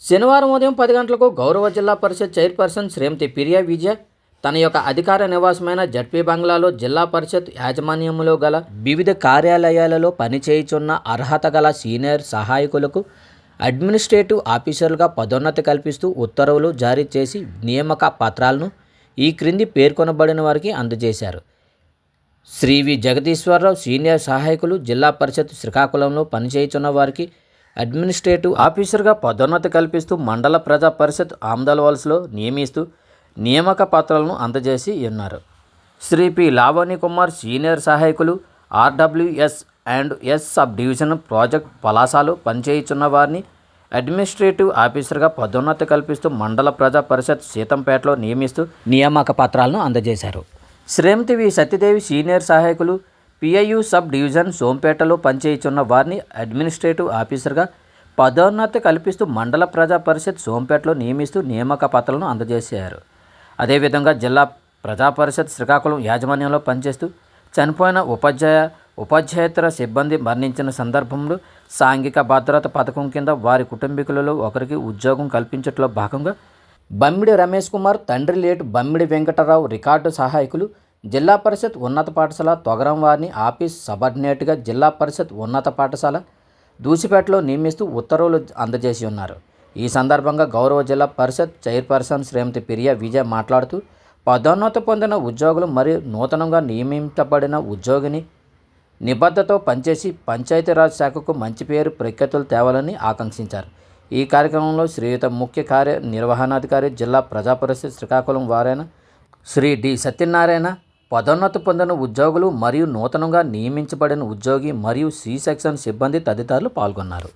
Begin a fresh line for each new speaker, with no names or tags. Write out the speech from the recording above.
శనివారం ఉదయం 10 గంటలకు గౌరవ జిల్లా పరిషత్ చైర్పర్సన్ శ్రీమతి పిరియా విజయ తన యొక్క అధికార నివాసమైన జడ్పీ బంగ్లాలో జిల్లా పరిషత్ యాజమాన్యంలో గల వివిధ కార్యాలయాలలో పనిచేయుచున్న అర్హత గల సీనియర్ సహాయకులకు అడ్మినిస్ట్రేటివ్ ఆఫీసర్లుగా పదోన్నతి కల్పిస్తూ ఉత్తర్వులు జారీ చేసి నియామక పత్రాలను ఈ క్రింది పేర్కొనబడిన వారికి అందజేశారు. శ్రీ వి జగదీశ్వరరావు సీనియర్ సహాయకులు జిల్లా పరిషత్ శ్రీకాకుళంలో పనిచేయుచున్న వారికి అడ్మినిస్ట్రేటివ్ ఆఫీసర్గా పదోన్నతి కల్పిస్తూ మండల ప్రజా పరిషత్ ఆమ్దల్వలసలో నియమిస్తూ నియామక పత్రాలను అందజేసి ఉన్నారు. శ్రీ పి లావణ్య కుమార్ సీనియర్ సహాయకులు RWS and S sub division project పలాసలో పనిచేయుచున్న వారిని అడ్మినిస్ట్రేటివ్ ఆఫీసర్గా పదోన్నతి కల్పిస్తూ మండల ప్రజా పరిషత్ సీతంపేటలో నియమిస్తూ నియామక పత్రాలను అందజేశారు. శ్రీమతి వి సత్యదేవి సీనియర్ సహాయకులు పిఐయు సబ్ డివిజన్ సోంపేటలో పనిచేయుచున్న వారిని అడ్మినిస్ట్రేటివ్ ఆఫీసర్గా పదోన్నతి కల్పిస్తూ మండల ప్రజా పరిషత్ సోంపేటలో నియమిస్తూ నియామక పత్రాలను అందజేశారు. అదేవిధంగా జిల్లా ప్రజా పరిషత్ శ్రీకాకుళం యాజమాన్యంలో పనిచేస్తూ చనిపోయిన ఉపాధ్యాయేతర సిబ్బంది మరణించిన సందర్భంలో సాంఘిక భద్రత పథకం కింద వారి కుటుంబీకులలో ఒకరికి ఉద్యోగం కల్పించట్లో భాగంగా బమ్మిడి రమేష్ కుమార్ తండ్రి లేటు బమ్మిడి వెంకటరావు రికార్డు సహాయకులు జిల్లా పరిషత్ ఉన్నత పాఠశాల తొగరం వారిని ఆఫీస్ సబార్డినేట్గా జిల్లా పరిషత్ ఉన్నత పాఠశాల దూసిపేటలో నియమిస్తూ ఉత్తర్వులు అందజేసి ఉన్నారు. ఈ సందర్భంగా గౌరవ జిల్లా పరిషత్ చైర్పర్సన్ శ్రీమతి పిరియా విజయ మాట్లాడుతూ పదోన్నతి పొందిన ఉద్యోగులు మరియు నూతనంగా నియమించబడిన ఉద్యోగిని నిబద్ధతతో పనిచేసి పంచాయతీరాజ్ శాఖకు మంచి పేరు ప్రఖ్యాతులు తేవాలని ఆకాంక్షించారు. ఈ కార్యక్రమంలో శ్రీయుత ముఖ్య కార్యనిర్వహణాధికారి జిల్లా ప్రజా పరిషత్ శ్రీకాకుళం వారైన శ్రీ డి సత్యనారాయణ, పదోన్నతి పొందిన ఉద్యోగులు మరియు నూతనంగా నియమించబడిన ఉద్యోగి మరియు సి సెక్షన్ సిబ్బంది తదితరులు పాల్గొన్నారు.